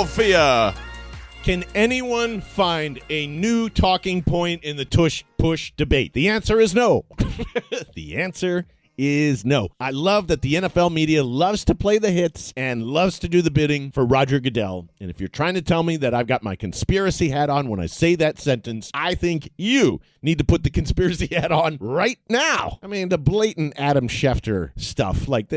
Philadelphia. Can anyone find a new talking point in the tush-push debate? The answer is no. The answer is no. I love that the NFL media loves to play the hits and loves to do the bidding for Roger Goodell. And if you're trying to tell me that I've got my conspiracy hat on when I say that sentence, I think you need to put the conspiracy hat on right now. I mean, the blatant Adam Schefter stuff, like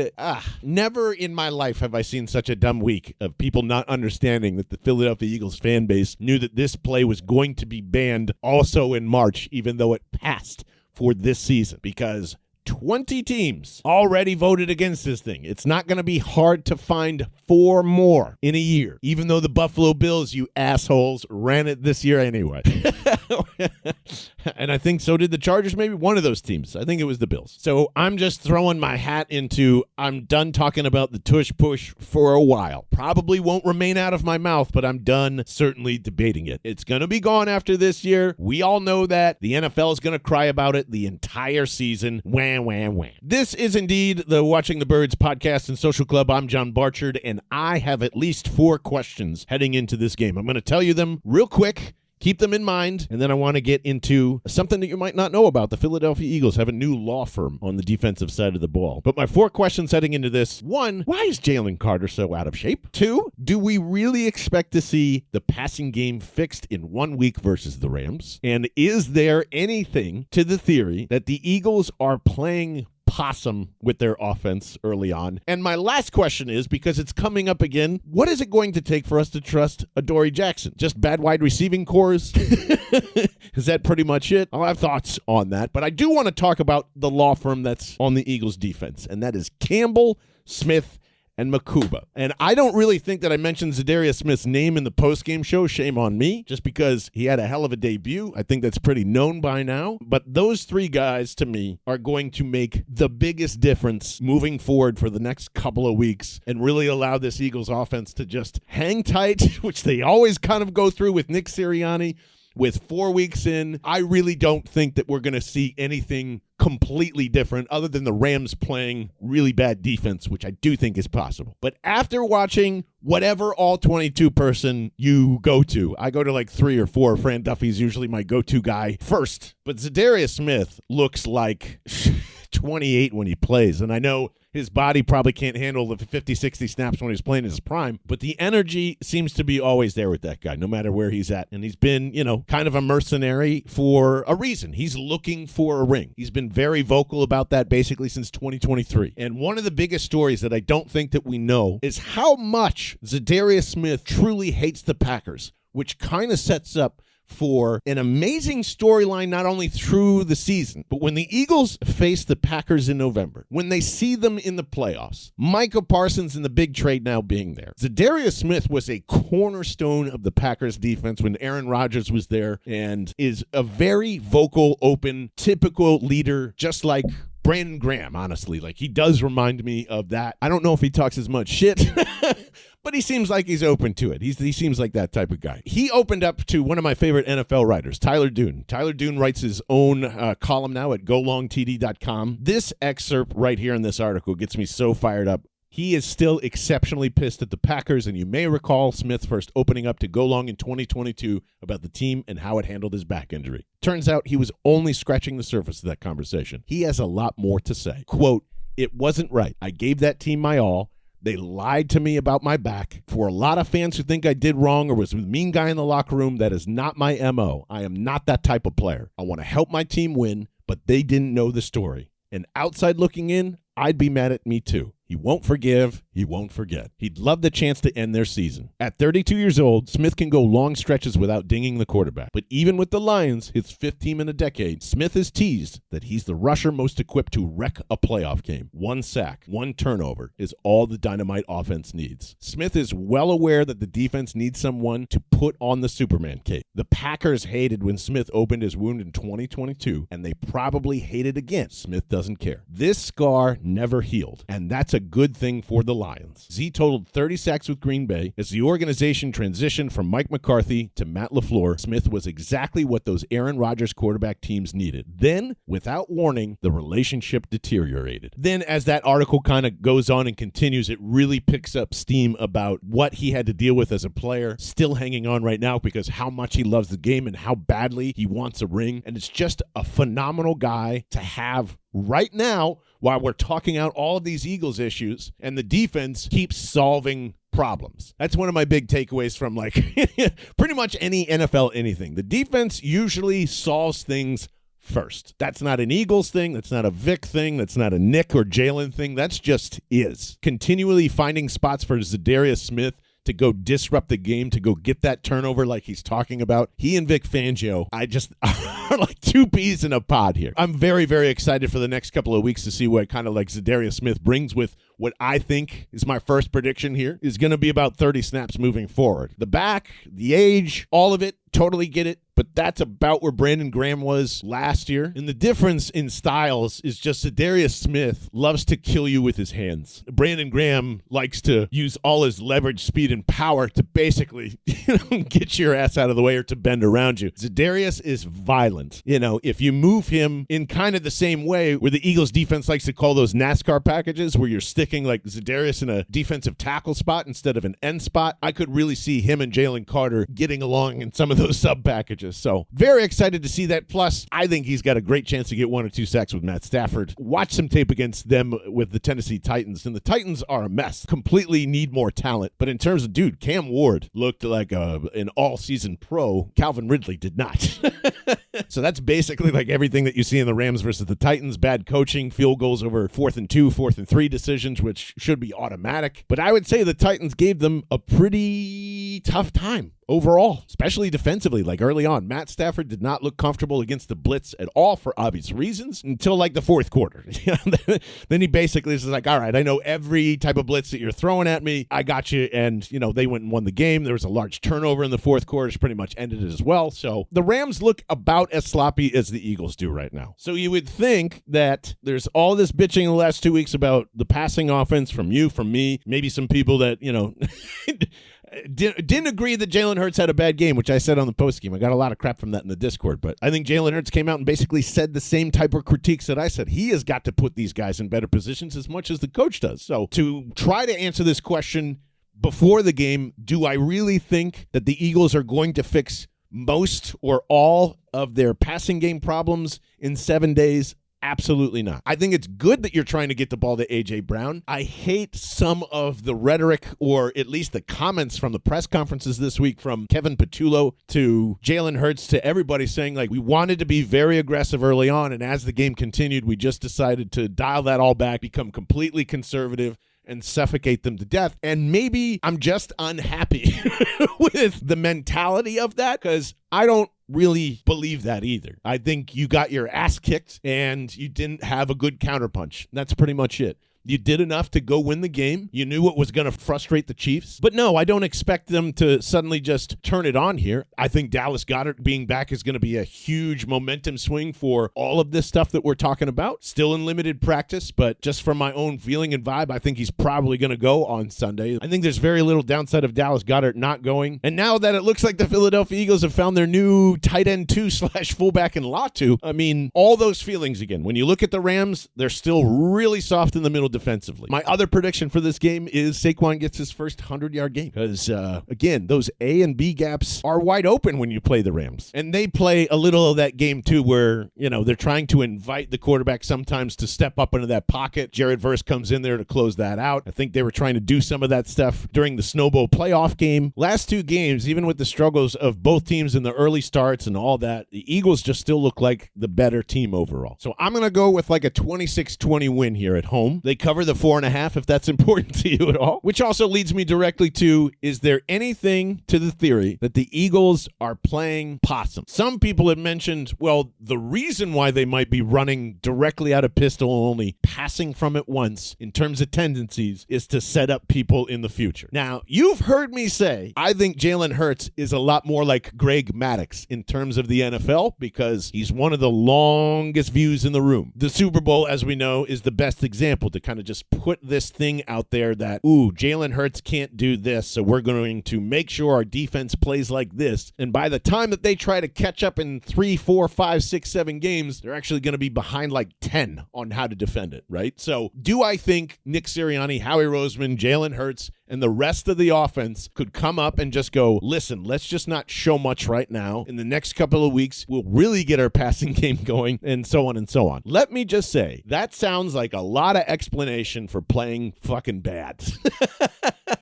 never in my life have I seen such a dumb week of people not understanding that the Philadelphia Eagles fan base knew that this play was going to be banned also in March, even though it passed for this season, because 20 teams already voted against this thing. It's not going to be hard to find 4 more in a year, even though the Buffalo Bills, you assholes, ran it this year anyway. And I think so did the Chargers, maybe one of those teams. I think it was the Bills. So I'm just throwing my hat into, I'm done talking about the tush push for a while. Probably won't remain out of my mouth, but I'm done certainly debating it. It's going to be gone after this year. We all know that. The NFL is going to cry about it the entire season. Wham, wham, wham. This is indeed the Watching the Birds podcast and social club. I'm John Barchard, and I have at least 4 questions heading into this game. I'm going to tell you them real quick. Keep them in mind, and then I want to get into something that you might not know about. The Philadelphia Eagles have a new law firm on the defensive side of the ball. But my 4 questions heading into this: 1, why is Jalen Carter so out of shape? 2, do we really expect to see the passing game fixed in 1 week versus the Rams? And is there anything to the theory that the Eagles are playing possum with their offense early on? And my last question is, because it's coming up again, what is it going to take for us to trust Adoree Jackson? Just bad wide receiving cores? Is that pretty much it? I'll have thoughts on that, but I do want to talk about the law firm that's on the Eagles defense, and that is Campbell, Smith, and Makuba. And I don't really think that I mentioned Za'Darius Smith's name in the postgame show. Shame on me, just because he had a hell of a debut. I think that's pretty known by now. But those 3 guys, to me, are going to make the biggest difference moving forward for the next couple of weeks and really allow this Eagles offense to just hang tight, which they always kind of go through with Nick Sirianni. With 4 weeks in, I really don't think that we're going to see anything completely different other than the Rams playing really bad defense, which I do think is possible. But after watching whatever all-22 person you go to, I go to like 3 or 4. Fran Duffy's usually my go-to guy first. But Za'Darius Smith looks like 28 when he plays. And I know his body probably can't handle the 50, 60 snaps when he's playing in his prime, but the energy seems to be always there with that guy, no matter where he's at. And he's been, kind of a mercenary for a reason. He's looking for a ring. He's been very vocal about that basically since 2023. And one of the biggest stories that I don't think that we know is how much Za'Darius Smith truly hates the Packers, which kind of sets up for an amazing storyline not only through the season, but when the Eagles face the Packers in November, when they see them in the playoffs, Micah Parsons and the big trade now being there. Za'Darius Smith was a cornerstone of the Packers defense when Aaron Rodgers was there and is a very vocal, open, typical leader, just like Brandon Graham, honestly. Like, he does remind me of that. I don't know if he talks as much shit, but he seems like he's open to it. He seems like that type of guy. He opened up to one of my favorite NFL writers, Tyler Dune. Tyler Dune writes his own column now at golongtd.com. This excerpt right here in this article gets me so fired up. He is still exceptionally pissed at the Packers, and you may recall Smith first opening up to Go Long in 2022 about the team and how it handled his back injury. Turns out he was only scratching the surface of that conversation. He has a lot more to say. Quote, "It wasn't right. I gave that team my all. They lied to me about my back. For a lot of fans who think I did wrong or was a mean guy in the locker room, that is not my MO. I am not that type of player. I want to help my team win, but they didn't know the story. And outside looking in, I'd be mad at me too. He won't forgive. He won't forget. He'd love the chance to end their season. At 32 years old, Smith can go long stretches without dinging the quarterback. But even with the Lions, his 5th team in a decade, Smith has teased that he's the rusher most equipped to wreck a playoff game. 1 sack, 1 turnover is all the dynamite offense needs. Smith is well aware that the defense needs someone to put on the Superman cape. The Packers hated when Smith opened his wound in 2022, and they probably hate it again. Smith doesn't care. This scar never healed, and that's a good thing for the Lions. Z totaled 30 sacks with Green Bay. As the organization transitioned from Mike McCarthy to Matt LaFleur, Smith was exactly what those Aaron Rodgers quarterback teams needed. Then, without warning, the relationship deteriorated. Then, as that article kind of goes on and continues, it really picks up steam about what he had to deal with as a player, still hanging on right now because how much he loves the game and how badly he wants a ring. And it's just a phenomenal guy to have right now while we're talking out all of these Eagles issues, and the defense keeps solving problems. That's one of my big takeaways from like pretty much any NFL anything. The defense usually solves things first. That's not an Eagles thing. That's not a Vic thing. That's not a Nick or Jalen thing. That's just is. Continually finding spots for Za'Darius Smith to go disrupt the game, to go get that turnover like he's talking about. He and Vic Fangio, I just are like two peas in a pod here. I'm very, very excited for the next couple of weeks to see what kind of like Za'Darius Smith brings with what I think is my first prediction here is going to be about 30 snaps moving forward. The back, the age, all of it, totally get it. But that's about where Brandon Graham was last year. And the difference in styles is just Za'Darius Smith loves to kill you with his hands. Brandon Graham likes to use all his leverage, speed, and power to basically get your ass out of the way or to bend around you. Za'Darius is violent. If you move him in kind of the same way where the Eagles defense likes to call those NASCAR packages where you're sticking like Za'Darius in a defensive tackle spot instead of an end spot, I could really see him and Jalen Carter getting along in some of those sub packages. So very excited to see that. Plus, I think he's got a great chance to get 1 or 2 sacks with Matt Stafford. Watch some tape against them with the Tennessee Titans, and the Titans are a mess. Completely need more talent. But in terms of, Cam Ward looked like an all-season pro. Calvin Ridley did not. So that's basically like everything that you see in the Rams versus the Titans. Bad coaching, field goals over 4th and 2, 4th and 3 decisions, which should be automatic. But I would say the Titans gave them a pretty tough time overall, especially defensively, like early on. Matt Stafford did not look comfortable against the blitz at all for obvious reasons until like the fourth quarter. Then he basically is like, all right, I know every type of blitz that you're throwing at me. I got you. And, they went and won the game. There was a large turnover in the fourth quarter, which pretty much ended it as well. So the Rams look about as sloppy as the Eagles do right now. So you would think that there's all this bitching in the last 2 weeks about the passing offense from you, from me, maybe some people that, didn't agree that Jalen Hurts had a bad game, which I said on the postgame. I got a lot of crap from that in the Discord, but I think Jalen Hurts came out and basically said the same type of critiques that I said. He has got to put these guys in better positions as much as the coach does. So to try to answer this question before the game, do I really think that the Eagles are going to fix most or all of their passing game problems in 7 days? Absolutely not. I think it's good that you're trying to get the ball to A.J. Brown. I hate some of the rhetoric, or at least the comments from the press conferences this week from Kevin Patullo to Jalen Hurts to everybody saying, like, we wanted to be very aggressive early on, and as the game continued, we just decided to dial that all back, become completely conservative, and suffocate them to death. And maybe I'm just unhappy with the mentality of that, because I don't really believe that either. I think you got your ass kicked and you didn't have a good counterpunch. That's pretty much it. You did enough to go win the game. You knew what was going to frustrate the Chiefs. But no, I don't expect them to suddenly just turn it on here. I think Dallas Goedert being back is going to be a huge momentum swing for all of this stuff that we're talking about. Still in limited practice, but just from my own feeling and vibe, I think he's probably going to go on Sunday. I think there's very little downside of Dallas Goedert not going. And now that it looks like the Philadelphia Eagles have found their new tight end 2/fullback in Latu, I mean, all those feelings again. When you look at the Rams, they're still really soft in the middle defensively. My other prediction for this game is Saquon gets his first 100-yard game because, again, those A and B gaps are wide open when you play the Rams. And they play a little of that game, too, where, they're trying to invite the quarterback sometimes to step up into that pocket. Jared Verse comes in there to close that out. I think they were trying to do some of that stuff during the Snowball playoff game. Last two games, even with the struggles of both teams in the early starts and all that, the Eagles just still look like the better team overall. So I'm going to go with like a 26-20 win here at home. They cover the 4.5 if that's important to you at all, which also leads me directly to, is there anything to the theory that the Eagles are playing possum? Some people have mentioned, well, the reason why they might be running directly out of pistol, only passing from it once in terms of tendencies, is to set up people in the future. Now, you've heard me say, I think Jalen Hurts is a lot more like Greg Maddux in terms of the NFL because he's one of the longest views in the room. The Super Bowl, as we know, is the best example to kind kind of just put this thing out there that, ooh, Jalen Hurts can't do this, so we're going to make sure our defense plays like this. And by the time that they try to catch up in 3, 4, 5, 6, 7 games, they're actually going to be behind like 10 on how to defend it, right? So do I think Nick Sirianni, Howie Roseman, Jalen Hurts, and the rest of the offense could come up and just go, listen, let's just not show much right now. In the next couple of weeks, we'll really get our passing game going, and so on and so on. Let me just say, that sounds like a lot of explanation for playing fucking bad.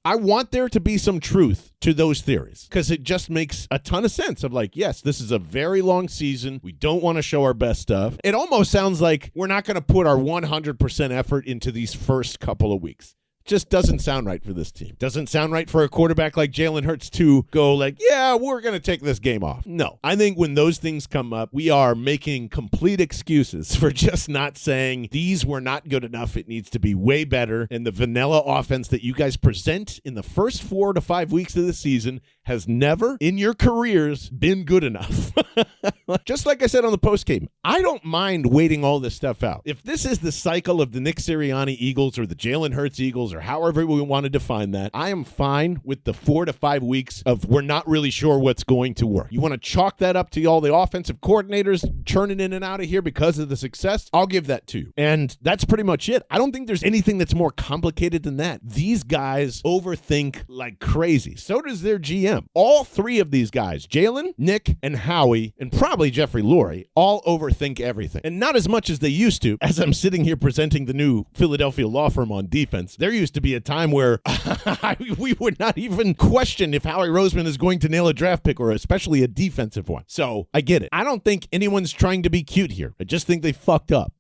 I want there to be some truth to those theories because it just makes a ton of sense of like, yes, this is a very long season. We don't want to show our best stuff. It almost sounds like we're not going to put our 100% effort into these first couple of weeks. Just doesn't sound right for this team. Doesn't sound right for a quarterback like Jalen Hurts to go like, yeah, we're going to take this game off. No. I think when those things come up, we are making complete excuses for just not saying these were not good enough. It needs to be way better. And the vanilla offense that you guys present in the first 4 to 5 weeks of the season has never in your careers been good enough. Just like I said on the postgame, I don't mind waiting all this stuff out. If this is the cycle of the Nick Sirianni Eagles or the Jalen Hurts Eagles or however we want to define that, I am fine with the 4 to 5 weeks of we're not really sure what's going to work. You want to chalk that up to all the offensive coordinators churning in and out of here because of the success? I'll give that to you. And that's pretty much it. I don't think there's anything that's more complicated than that. These guys overthink like crazy. So does their GM. All 3 of these guys, Jalen, Nick, and Howie, and probably Jeffrey Lurie, all overthink everything. And not as much as they used to. As I'm sitting here presenting the new Philadelphia law firm on defense, there used to be a time where we would not even question if Howie Roseman is going to nail a draft pick or especially a defensive one. So I get it. I don't think anyone's trying to be cute here. I just think they fucked up.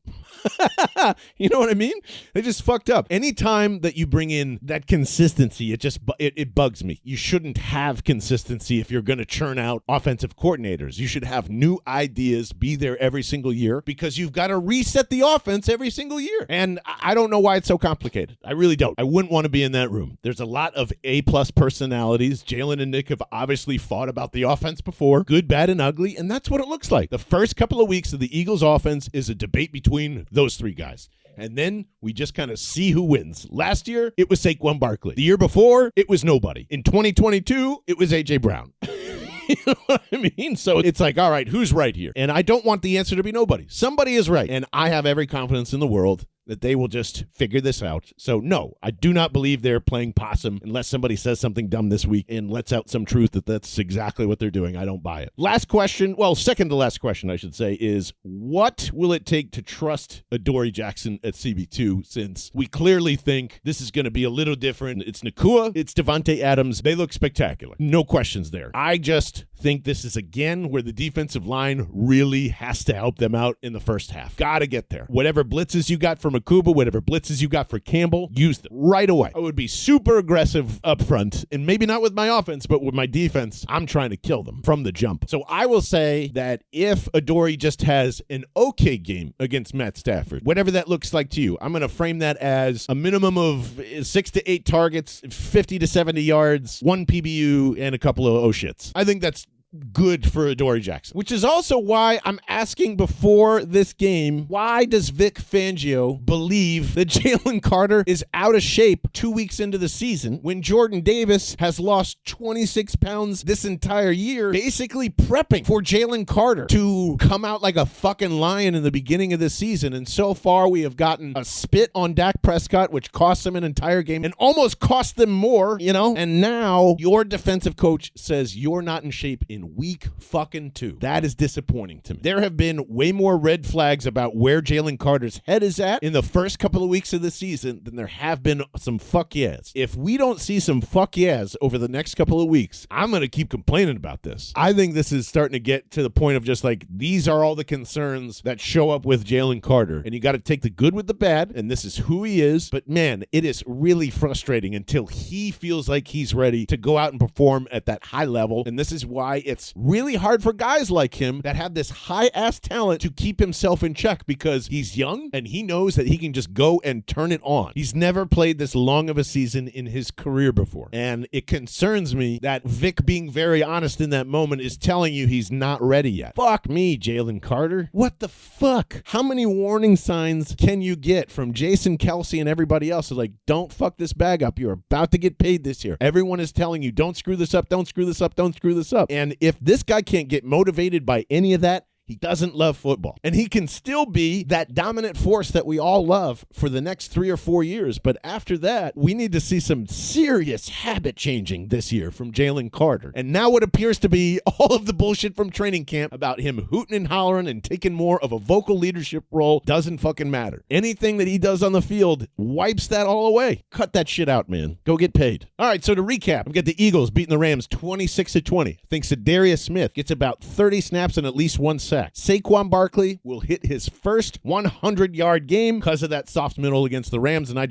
You know what I mean? They just fucked up. Anytime that you bring in that consistency, it bugs me. You shouldn't have consistency if you're going to churn out offensive coordinators. You should have new ideas, be there every single year because you've got to reset the offense every single year. And I don't know why it's so complicated. I really don't. I wouldn't want to be in that room. There's a lot of A-plus personalities. Jalen and Nick have obviously fought about the offense before, good, bad, and ugly, and that's what it looks like. The first couple of weeks of the Eagles offense is a debate between those 3 guys. And then we just kind of see who wins. Last year, it was Saquon Barkley. The year before, it was nobody. In 2022, it was A.J. Brown. You know what I mean? So it's like, all right, who's right here? And I don't want the answer to be nobody. Somebody is right. And I have every confidence in the world that they will just figure this out. So no, I do not believe they're playing possum unless somebody says something dumb this week and lets out some truth that that's exactly what they're doing. I don't buy it. Last question, well, second to last question, I should say, is what will it take to trust Adoree Jackson at CB2 since we clearly think this is going to be a little different? It's Nakua, it's Devontae Adams. They look spectacular. No questions there. I just think this is again where the defensive line really has to help them out in the first half. Gotta get there. Whatever blitzes you got from Akuba, whatever blitzes you got for Campbell, use them right away. I would be super aggressive up front, and maybe not with my offense, but with my defense, I'm trying to kill them from the jump. So I will say that if Adoree just has an okay game against Matt Stafford, whatever that looks like to you, I'm going to frame that as a minimum of 6 to 8 targets, 50 to 70 yards, 1 PBU, and a couple of shits. I think that's good for Adoree Jackson, which is also why I'm asking before this game, why does Vic Fangio believe that Jalen Carter is out of shape 2 weeks into the season when Jordan Davis has lost 26 pounds this entire year, basically prepping for Jalen Carter to come out like a fucking lion in the beginning of the season? And so far we have gotten a spit on Dak Prescott, which cost them an entire game and almost cost them more, you know? And now your defensive coach says you're not in shape in week fucking 2. That is disappointing to me. There have been way more red flags about where Jalen Carter's head is at in the first couple of weeks of the season than there have been some fuck yes. If we don't see some fuck yes over the next couple of weeks, I'm going to keep complaining about this. I think this is starting to get to the point of just like, these are all the concerns that show up with Jalen Carter, and you got to take the good with the bad, and this is who he is. But man, it is really frustrating until he feels like he's ready to go out and perform at that high level, and this is why it's really hard for guys like him that have this high-ass talent to keep himself in check because he's young and he knows that he can just go and turn it on. He's never played this long of a season in his career before. And it concerns me that Vic, being very honest in that moment, is telling you he's not ready yet. Fuck me, Jalen Carter. What the fuck? How many warning signs can you get from Jason Kelsey and everybody else? Is like, don't fuck this bag up. You're about to get paid this year. Everyone is telling you, don't screw this up, don't screw this up, don't screw this up. And if this guy can't get motivated by any of that, he doesn't love football. And he can still be that dominant force that we all love for the next 3 or 4 years. But after that, we need to see some serious habit changing this year from Jalen Carter. And now what appears to be all of the bullshit from training camp about him hooting and hollering and taking more of a vocal leadership role doesn't fucking matter. Anything that he does on the field wipes that all away. Cut that shit out, man. Go get paid. All right, so to recap, I've got the Eagles beating the Rams 26-20. I think Za'Darius Smith gets about 30 snaps and at least 1 sack. Saquon Barkley will hit his first 100-yard game because of that soft middle against the Rams, and I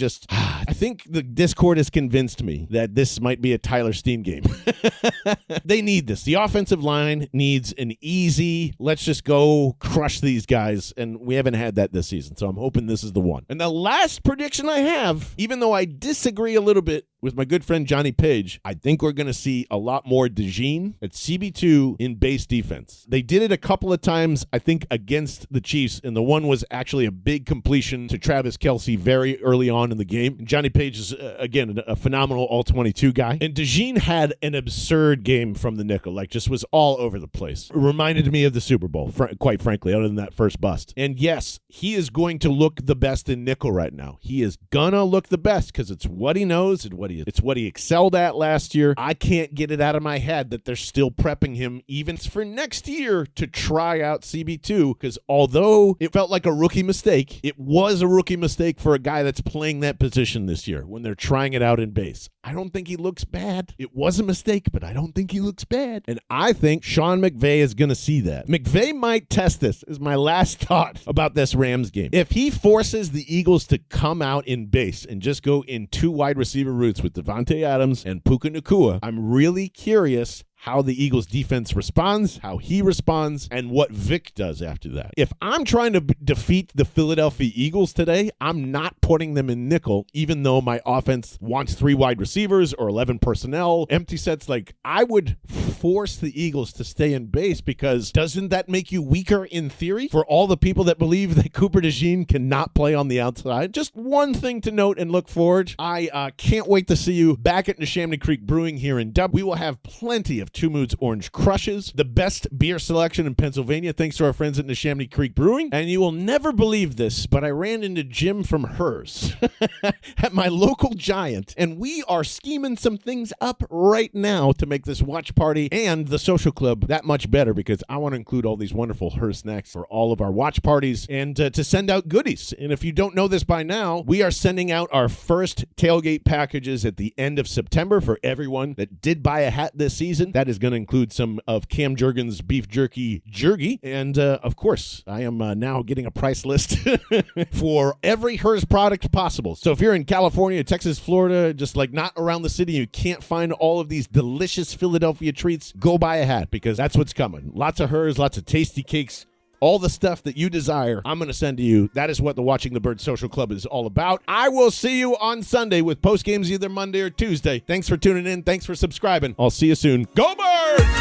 think the Discord has convinced me that this might be a Tyler Steen game. They need this. The offensive line needs an easy, let's just go crush these guys, and we haven't had that this season, so I'm hoping this is the one. And the last prediction I have, even though I disagree a little bit with my good friend Johnny Page, I think we're going to see a lot more DeJean at CB2 in base defense. They did it a couple of times, I think, against the Chiefs, and the one was actually a big completion to Travis Kelce very early on in the game. Johnny Page is, again, a phenomenal all-22 guy. And DeJean had an absurd game from the nickel, like just was all over the place. It reminded me of the Super Bowl, quite frankly, other than that first bust. And yes, he is going to look the best in nickel right now. He is gonna look the best because it's what he knows and it's what he excelled at last year. I can't get it out of my head that they're still prepping him even for next year to try out CB2, because although it felt like a rookie mistake, it was a rookie mistake for a guy that's playing that position this year when they're trying it out in base. I don't think he looks bad. It was a mistake, but I don't think he looks bad. And I think Sean McVay is going to see that. McVay might test this, is my last thought about this Rams game. If he forces the Eagles to come out in base and just go in 2 wide receiver routes with Devontae Adams and Puka Nacua, I'm really curious how the Eagles defense responds, how he responds, and what Vic does after that. If I'm trying to defeat the Philadelphia Eagles today, I'm not putting them in nickel, even though my offense wants 3 wide receivers or 11 personnel, empty sets. Like, I would force the Eagles to stay in base, because doesn't that make you weaker in theory for all the people that believe that Cooper DeJean cannot play on the outside? Just one thing to note and look forward. I can't wait to see you back at Neshaminy Creek Brewing here in Dublin. We will have plenty of Two Moods Orange Crushes, the best beer selection in Pennsylvania, thanks to our friends at Neshaminy Creek Brewing. And you will never believe this, but I ran into Jim from hers at my local Giant, and we are scheming some things up right now to make this watch party and the social club that much better, because I want to include all these wonderful her snacks for all of our watch parties and to send out goodies. And if you don't know this by now, we are sending out our first tailgate packages at the end of September for everyone that did buy a hat this season. That is going to include some of Cam Jurgens' beef jerky. And of course, I am now getting a price list for every hers product possible. So if you're in California, Texas, Florida, just like not around the city, you can't find all of these delicious Philadelphia treats, go buy a hat, because that's what's coming. Lots of hers, lots of tasty cakes. All the stuff that you desire, I'm going to send to you. That is what the Watching the Birds Social Club is all about. I will see you on Sunday with post games either Monday or Tuesday. Thanks for tuning in. Thanks for subscribing. I'll see you soon. Go Birds!